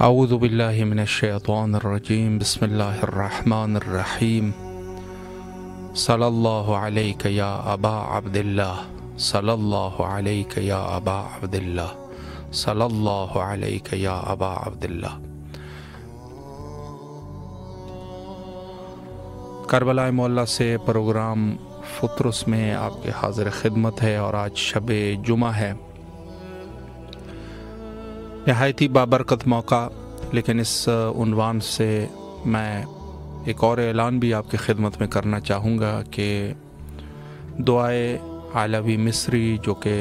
اعوذ باللہ من الشیطان الرجیم بسم اللہ الرحمن الرحیم صلی اللہ علیک یا ابا عبداللہ صلی اللہ علیک یا ابا عبداللہ صلی اللہ علیک یا ابا عبداللہ۔ کربلا معلیٰ سے پروگرام فطرس میں آپ کے حاضر خدمت ہے، اور آج شب جمعہ ہے، نہایت ہی بابرکت موقع، لیکن اس عنوان سے میں ایک اور اعلان بھی آپ کی خدمت میں کرنا چاہوں گا کہ دعائے علوی مصری، جو کہ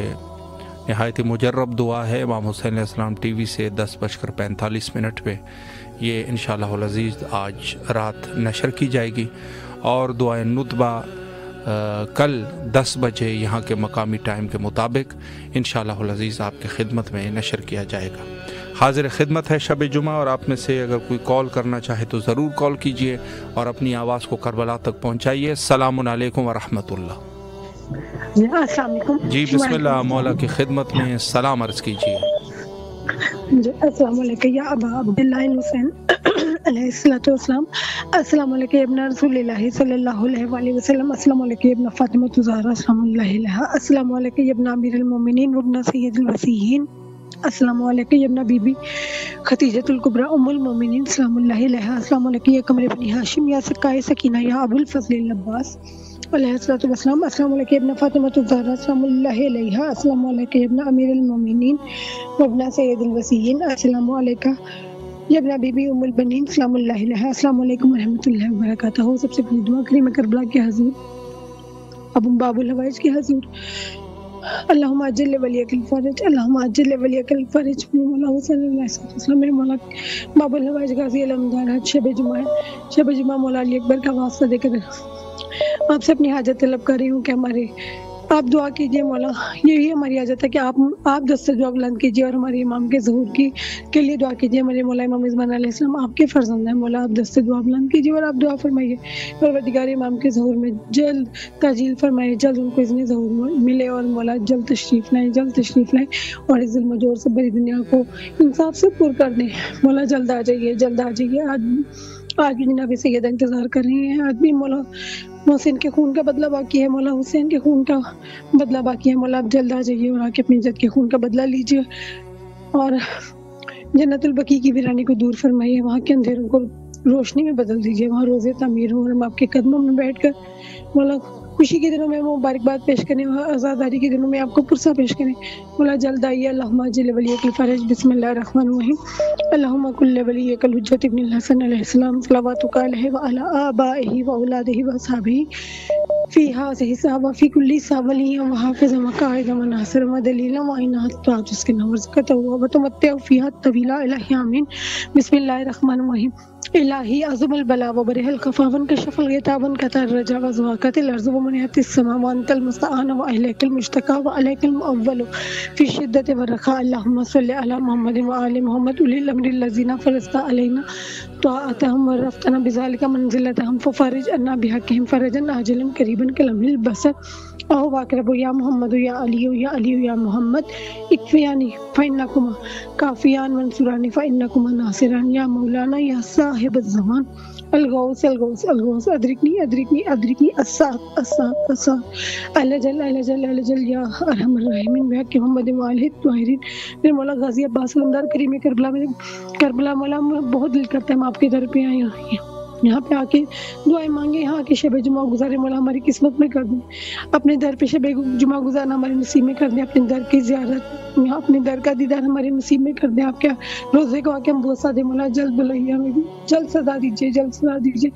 نہایت ہی مجرب دعا ہے، امام حسین علیہ السلام ٹی وی سے 10:45 پہ یہ انشاءاللہ العزیز آج رات نشر کی جائے گی، اور دعائے ندبہ کل 10 بجے یہاں کے مقامی ٹائم کے مطابق انشاءاللہ العزیز آپ کی خدمت میں نشر کیا جائے گا۔ حاضر خدمت ہے شب جمعہ، اور آپ میں سے اگر کوئی کال کرنا چاہے تو ضرور کال کیجئے اور اپنی آواز کو کربلا تک پہنچائیے۔ السلام علیکم ورحمۃ اللہ۔ السلام علیکم جی بسم اللہ، مولا کی خدمت میں سلام عرض کیجئے۔ جی السلام علیکم یا ابا عبداللہ حسین علیہ الصلوۃ والسلام، السلام علیکم ابن رسول اللہ صلی اللہ علیہ وآلہ وسلم، السلام علیکم ابن فاطمہ الزہرا سلام اللہ علیہا، السلام علیکم ابن امیر المومنین وابن سید الوصیین، السلام علیکم ابن بی بی خدیجۃ الکبری ام المومنین سلام اللہ علیہا، السلام علیکم یا قمر بن ہاشم یا سقائے سکینہ یا ابو الفضل العباس علیہ الصلوۃ والسلام، السلام علیکم ابن فاطمہ الزہرا سلام اللہ علیہا، السلام علیکم ابن امیر المومنین وابن سید الوصیین، السلام علیکم یا ابن بی بی ام البنین سلام اللہ علیہا، السلام علیکم ورحمۃ اللہ وبرکاتہ۔ سب سے پہلی دعا کریم کربلا کے حضور ابو باب الحوائج کے حضور، اللہم اجل ولیک الفرج، اللہم اجل ولیک الفرج، مولا حسین علیہ السلام، میرے مولا باب الحوائج غازی علمدار، آج شب جمعہ ہے، شب جمعہ مولا علی اکبر کا واسطہ دے کر آپ سے اپنی حاجت طلب کر رہی ہوں کہ ہمارے آپ دعا کیجئے مولا، یہی ہماری حاجت ہے کہ آپ دست دعا بلند کیجئے، اور ہمارے امام کے ظہور کے لیے دعا کیجئے۔ ہمارے مولا امام عثمان علیہ السلام آپ کے فرزند ہیں، مولا آپ دست دعا بلند کیجئے اور آپ دعا فرمائیے، پروردگار امام کے ظہور میں جلد تاجیل فرمائے، جلد ان کو اذن ظہور ملے، اور مولا جلد تشریف لائیں اور اس ظلم و جور سے بری دنیا کو انصاف سے پر کر دیں۔ مولا جلد آ جائیے۔ آج بھی جناب سیدہ انتظار کر رہی ہیں، آج بھی مولا محسن کے خون کا بدلہ باقی ہے، مولا حسین کے خون کا بدلہ باقی ہے، مولا آپ جلد آ جائیے اور آ کے اپنی جد کے خون کا بدلہ لیجیے، اور جنت البقیع کی ویرانی کو دور فرمائیے، وہاں کے اندھیروں کو روشنی میں بدل دیجیے، وہاں روزے تعمیر ہوں، اور ہم آپ کے قدموں میں بیٹھ کر مولا خوشی کے دنوں میں مبارکباد پیش کریں، آزاداری کے دنوں میں آپ کو پرسہ پیش کریں۔ مولا جلد آئیے، اللہم اجل ولیک الفرج، بسم اللہ الرحمن الرحیم، اللہم کل ولیک الحجۃ ابن الحسن علیہ السلام صلواتک علیہ وعلی آبائہ واولادہ واصحابہ فی ہذہ الساعۃ وفی کل ساعۃ ولیہ وحافظ وقائد وناصر ودلیل وعنات تعجز کے نور زکتہ وتمتع فیہا طویلا الہ آمین۔ بسم اللہ الرحمن الرحیم، الہی عظم البلا وبرح الخفا وانکشف الغطا وانقطع الرجا وزواقت الارض ومنعت السماء وانت المستعان والیک المشتکى والیک المؤول فی الشدۃ والرخاء اللهم صل علی محمد وآل محمد اولی الامر الذین فرضت علینا طاعتهم ورفتنا بذلك منزلتهم ففرج عنا بحقهم فرجا عاجلا قریبا کلمح البصر او واقرب یا محمد یا علی یا محمد اکفیانی فإنکما کافیان منصورانی فإنکما ناصران یا مولانا یا صاحب الزمان الغوث الغوث الغوث ادرکنی ادرکنی ادرکنی الساعة الساعة الساعة الجل الجل الجل یا ارحم الراحمین بحق محمد وآلہ الطاہرین۔ میرے مولا غازی عباس علمدار کریم کربلا مولا بہت دل کرتا ہے ہم آپ کے در پہ آئے، یہاں پہ آ کے دعائیں مانگے، یہاں کے شب جمعہ گزارے مولا ہماری قسمت میں کر دیں، اپنے در پہ شب جمعہ گزارنا ہمارے نصیب میں کر دیں، اپنے در کی زیارت، اپنے در کا دیدار ہمارے نصیب میں کر دیں، آپ کے روزے کو آ کے ہم بوسا دیں مولا، جلد بلائیے ہمیں بھی، جلد سزا دیجیے، جلد سزا دیجیے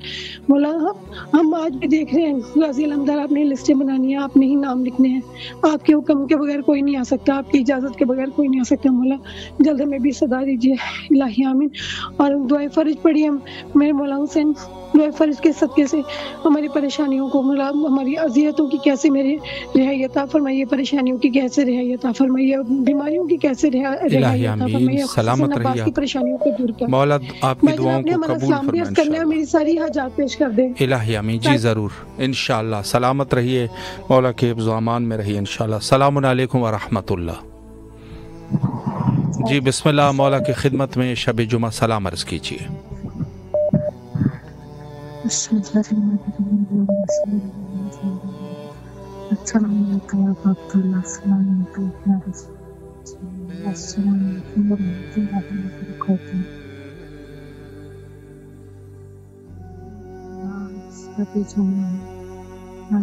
مولا۔ ہم آج بھی دیکھ رہے ہیں غازی علمدار آپ نے لسٹیں بنانی ہیں، آپ نے ہی نام لکھنے ہیں، آپ کے حکم کے بغیر کوئی نہیں آ سکتا، آپ کی اجازت کے بغیر کوئی نہیں آ سکتا مولا، جلد ہمیں بھی سزا دیجیے الہی آمین۔ اور دعائے فرج پڑھیے میرے مولا حسین، دعائے فرج کے صدقے سے ہماری پریشانیوں کو مولا، ہماری اذیتوں کی کیسے میرے رہائی عطا فرمائیے، پریشانیوں کی کیسے رہائی عطا فرمائیے، بیماریوں کی کیسے رہائی عطا فرمائیے، سلامت رہیے کی پریشانیوں کو دور کر مولا، آپ کی دعاؤں کو قبول فرمائے انشاءاللہ، میری ساری حاجات پیش کر دیں الہی آمین۔ جی ضرور انشاءاللہ، سلامت رہیے، مولا کے حفظ و امان میں رہیے انشاءاللہ۔ السلام علیکم ورحمۃ اللہ۔ جی بسم اللہ، مولا کی خدمت میں شب جمعہ سلام عرض کیجیے۔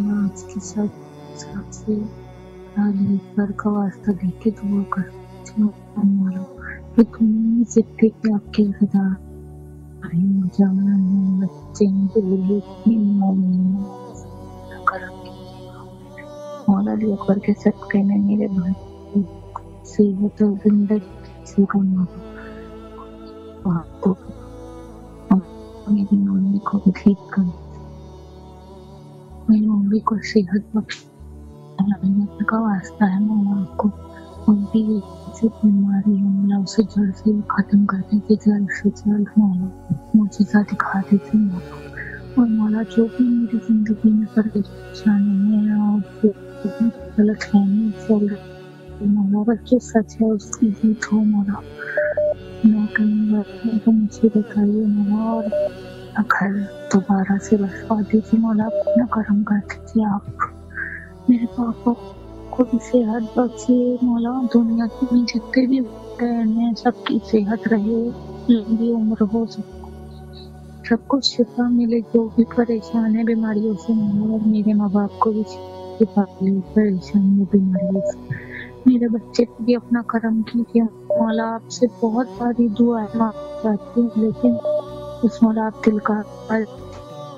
آج کے ساتھ سے پر کا واسطہ دے کے دعا کرتی ہوں کہ تم جتنے بھی آپ کے خدا جوان بچے مولا علی اکبر کے صدقے میں میرے بھائی صحت اور زندگی سے میری ممی کو بھی ٹھیک کر، میری ممی کو صحت بخش کا واسطہ ہے مولا، آپ کو ان کی جو بیماری ہے مولا اسے جڑ سے ختم کر دیتے، جلد سے جلد مولا معجزہ دکھا دیتے مولا۔ اور مولا جو بھی میری زندگی میں پریشانی ہے اور غلط فہمی چل رہی مولا، بچے سچ ہے اس کی جیت ہو مولا، میں کہیں بات تو مجھے بتائیے مولا، اور گھر دوبارہ سے بسوا دیجیے مولا، اپنا کرم کر دیجیے آپ، میرے پاپا کو بھی صحت بخشیے مولا، دنیا میں جتنے بھی ہیں سب کی صحت رہے، لمبی عمر ہو، سب کو شفا ملے، جو بھی پریشان ہے بیماریوں سے مولا، اور میرے ماں باپ کو بھی شفا ملے پریشانیوں بیماریوں سے، میرے بچے کو بھی اپنا کرم کیجیے مولا، آپ سے بہت ساری دعائیں مانگ جاتی ہوں لیکن اس مولا آپ دل کا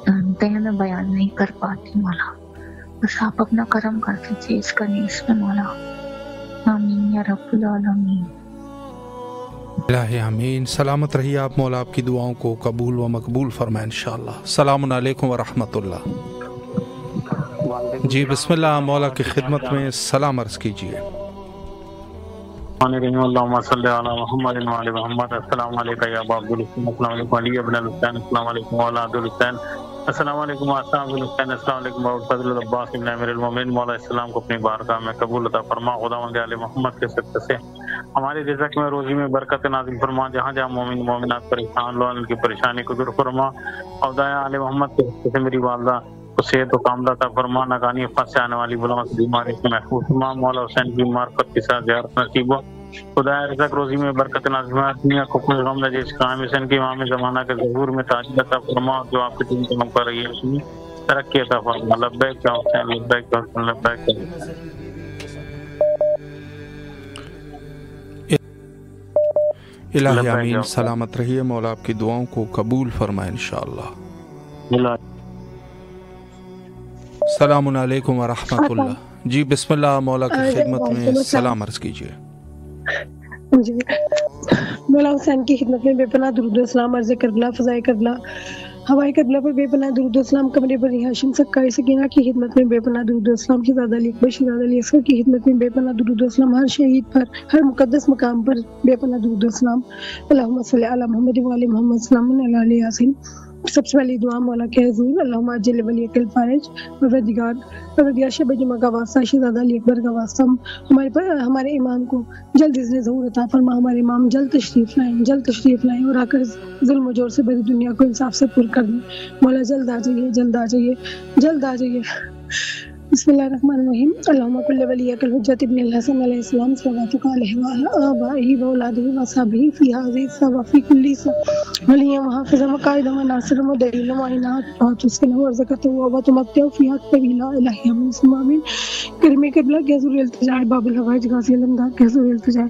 جانتے ہیں، میں بیان نہیں کر پاتی مولا، بس آپ اپنا کرم کر دیجیے اس کنیز میں مولا، آمین یا رب العالمین۔ الہی آمین۔ سلامت رہیے آپ، مولا آپ کی دعاؤں کو قبول و مقبول فرمائے انشاءاللہ۔ السلام علیکم ورحمۃ اللہ۔ جی بسم اللہ، مولا کی خدمت میں سلام عرض کیجیے۔ اللہم صلی علی محمد وعلی محمد۔ السلام علیکم یا ابا عبدالحسین، السلام علیکم علی ابن الحسین، السلام علیکم مولا عبدالحسین، السلام علیکم اصحاب الحسین، السلام علیکم ابو الفضل العباس ابن امیر المومنین، مولا السلام کو اپنی بارگاہ میں قبول عطا فرما، خداوند آل محمد کے صدقے سے ہماری رزق میں روزی میں برکت نازل فرما، جہاں جہاں مومن مومنات پریشان لو ان کی پریشانی کو دور فرما، اور دایا آل محمد کے صدقے سے میری والدہ کو صحت و کاملہ عطا فرما، ناگہانی وفات سے آنے والی بلاؤں سے بیماری سے محفوظ فرما، مولا حسین کی معرفت کے ساتھ زیارت نصیب ہو، خدا رزق روزی میں برکت نازل فرما، دنیا کو کوئی غم نہ جس قائم حسین کے امام زمانہ کے ظہور میں تاج عطا فرما، جو آپ کی دین تمام کر رہی ہے اس میں ترقی عطا فرما، لبیک یا حسین، لبیک یا حسین، لبیک یا حسین۔ الہی آمین۔ سلامت رہیے، مولا آپ کی دعاؤں کو قبول فرمائے انشاءاللہ۔ السلام علیکم ورحمۃ اللہ۔ جی بسم اللہ، مولا کی خدمت میں سلام عرض کیجیے۔ جی مولا حسین کی خدمت میں بے پناہ درود و سلام عرض کربلا فضائے کربلا ہوائے کربلا پر بے پناہ درود و سلام قمر بنی ہاشم سکائے سکینہ کی خدمت میں بے پناہ درود و سلام شہزادہ علی اکبر شہزادہ علی اصغر کی خدمت میں بے پناہ درود و سلام ہر شہید پر ہر مقدس مقام پر بے پناہ درود و سلام اللہم صلی علی محمد و علی محمد سلام علی یاسین. سب سے پہلی دعا مولا کے حضور اللہم عجل ولیک الفارج پروردگار شب جمعہ کا واسطہ شہزادہ علی اکبر کا واسطہ ہمارے امام کو جلد اذن ظہور عطا فرما. ہمارے امام جلد تشریف لائیں اور آ کر ظلم و جور سے بڑی دنیا کو انصاف سے پر کر دیں. مولا جلد آ جائیے. بسم اللہ الرحمن الرحیم. اللہم کل ولیک الحجۃ ابن الحسن علیہ السلام صلواتک علیہ وعلی آبائہ واولادہ وصحبہ فی ہذہ الساعۃ وفی کل ساعۃ ولیہ وحافظہ وقائدہ وناصرہ ودلیلہ وعنایۃ وتسکنہ ورزقہ وتمتع فیہا طویلا الہ یوم الدین. کریم قبلہ کے حضور التجا باب الحوائج غازی علمدار کے حضور التجا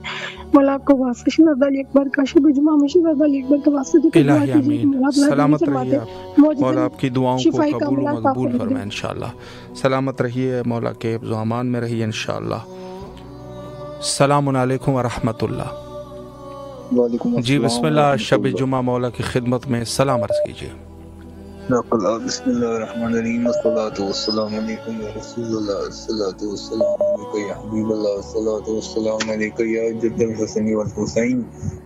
مولا آپ کو واسطہ شہزادہ علی اکبر کا شب جمعہ میں شہزادہ علی اکبر کے واسطے الہی آمین. سلامت رہیے آپ. مولا آپ کی دعاؤں کو قبول و مقبول فرمائے انشاءاللہ. سلامت رہیے, مولا کے حفظ و امان میں رہیے انشاءاللہ. السلام علیکم ورحمۃ اللہ. جی بسم اللہ. شب جمعہ مولا کی خدمت میں سلام عرض کیجیے. بسم اللہ الرحمن الرحیم. والصلاة والسلام علیکم یا رسول اللہ, الصلاة والسلام علیکم یا حبیب اللہ, الصلاة والسلام علیکم یا جد الحسن والحسین,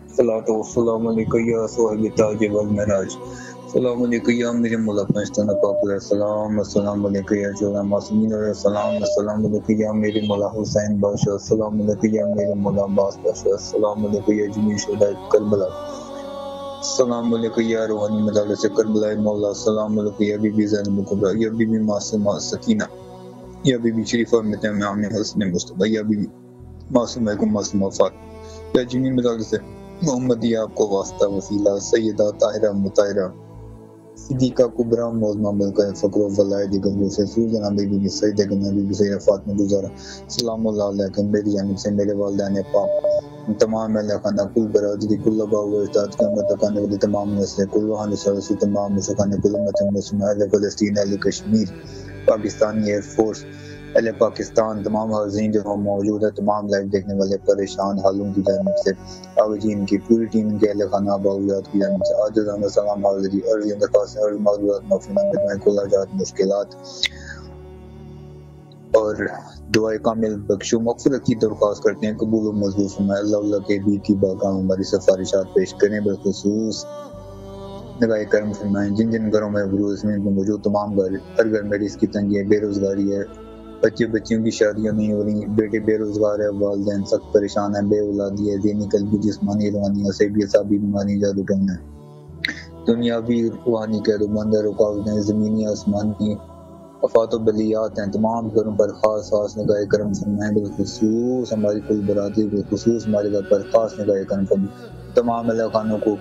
الصلاة والسلام علیکم یا صاحب تاج والمعراج, السلام علیکم یا میرے مولا پنجتن پاک علیہ السلام, السلام علیکم یا جوڑا معصومین علیہ السلام, السلام علیکم یا میرے مولا حسین بادشاہ, السلام علیکم یا میرے مولا عباس بادشاہ, السلام علیکم یا جمیع شہداء کربلا, السلام علیکم یا روحانی مدارس کربلا مولا, السلام علیکم یا بی بی زینب کبریٰ, یا بی بی معصومہ سکینہ, یا بی بی شریفہ متیم عام حسن مصطفیٰ, یا بی بی معصومہ کو معصومہ فاطمہ, یا جمیع مدارس محمدیہ آپ کو واسطہ وسیلہ سیدہ طاہرہ مطہرہ صدیقہ کبریٰ موزمہ ملکہ فقر و ولایت گنگو سے سوزنہ بی بی سیدہ گنہ بی بی سیدہ فاطمہ گزارہ, سلام اللہ علیکم. میری جانب سے میرے والدین پاک, تمام اہل خانہ, کل برادری, کل آباء و اجداد کے امت اکانے والی تمام نسلیں, کل وہاں سرسی تمام مسکانے, کل امت مسلمہ, اہل فلسطین, اہل کشمیر, پاکستانی ایئر فورس, اہل پاکستان, تمام حاضرین جو ہم موجود ہیں, تمام لائیو دیکھنے والے پریشان حالوں کی جانب سے, آوجین کی پوری ٹیم کے اہل خانہ باوجات کی جانب سے آج جانا سلام حاضری عرض درخواست عرض معذورات معافی مانگتے کل حاجات مشکلات اور دعائے کامل بخشو مغفرت کی درخواست کرتے ہیں. قبول و منظور فرمائے. اللہ کے بھی کی باقاہ ہماری سفارشات پیش کریں, بالخصوص نگاہ کرم فرمائیں. جن جن گھروں میں بروز میں موجود تمام گھر, ہر گھر میں رزق کی تنگی ہے, بے روزگاری ہے, بچیوں کی شادیاں نہیں ہو رہی, بیٹے بے روزگار ہے, والدین سخت پریشان ہیں, بے اولادی ہے, دینی قلبی جسمانی روحانی صحبی اعصابی بیماری جادو ٹنگ ہے, دنیاوی روحانی قید و بند ہے, رکاوٹیں زمینی آسمانی افات و بلیات ہیں, تمام گھروں پر خاص خاص نگاہ کرم فرمائیں. بالخصوص ہماری کل برادری, بالخصوص ہمارے گھر پر خاص نگاہ کرم فرمائیں. تمام علاقانوں کو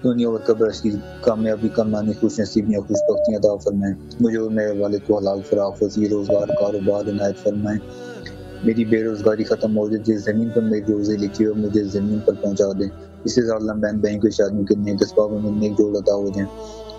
دنیا اور قبر کی کامیابی کمانی خوش نصیبیاں خوش بختیاں عطا فرمائیں. مجھے اور میرے والد کو حلال فراق وسیع روزگار کاروبار عنایت فرمائیں. میری بے روزگاری ختم ہو جائے, جس زمین پر میری روزی لکھی ہو مجھے زمین پر پہنچا دیں. اسی سال بہن بہن کی شادیوں کے نیک اسبابوں میں نیک جوڑ عطا ہو جائیں.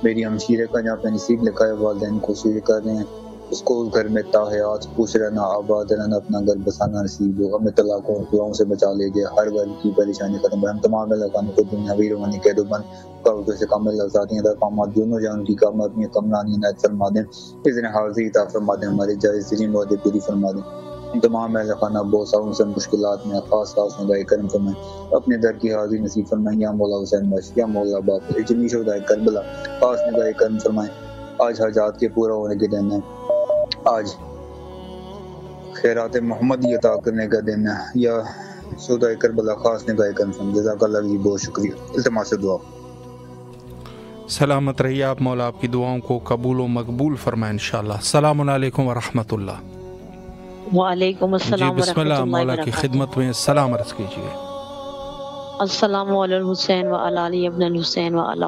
میری ہمشیرے کا جہاں پہ نصیب لکھا ہے والدین کوشش کر رہے ہیں اس کو اس گھر میں تاحیات خوش رہنا, آباد رہنا, اپنا گھر بسانا نصیب ہو. ہمیں طلاقوں دعاؤں سے بچا لیجیے, ہر گھر کی پریشانی ختم کریں. ہم تمام علاقوں کو دنیاوی روحانی قید و بند کاوٹوں سے کامل آزادیاں عطا فرما, دونوں جان کی کامیابی کمرانی عنایت فرما دیں. اذن حاضری عطا فرما دیں, ہماری جائز ترین معدے پوری فرما دیں. تمام اہل خانہ بہت ساؤں سے مشکلات میں خاص خاص نگاہ کرم فرمائیں. اپنے در کی حاضری نصیب فرمائیں. یا مولا حسین بخش, یا مولا باپ, جمیع شہداء کربلا خاص نگاہ کرم فرمائیں. آج حاجات کے پورا ہونے کے دن ہے, آج خیرات محمدی عطا کرنے کا دن ہے. یا شہداء کربلا خاص نگاہ کرم فرمائیں. جزاک اللہ جی, بہت شکریہ. التماس دعا. سلامت رہیے آپ, مولا آپ کی دعاؤں کو قبول و مقبول فرمائے انشاءاللہ. السلام علیکم ورحمۃ اللہ. وعلیکم السلام. جی بسم اللہ, مولا کی خدمت میں سلام عرض کیجیے. السلام علی الحسین و علی ابن الحسین و علی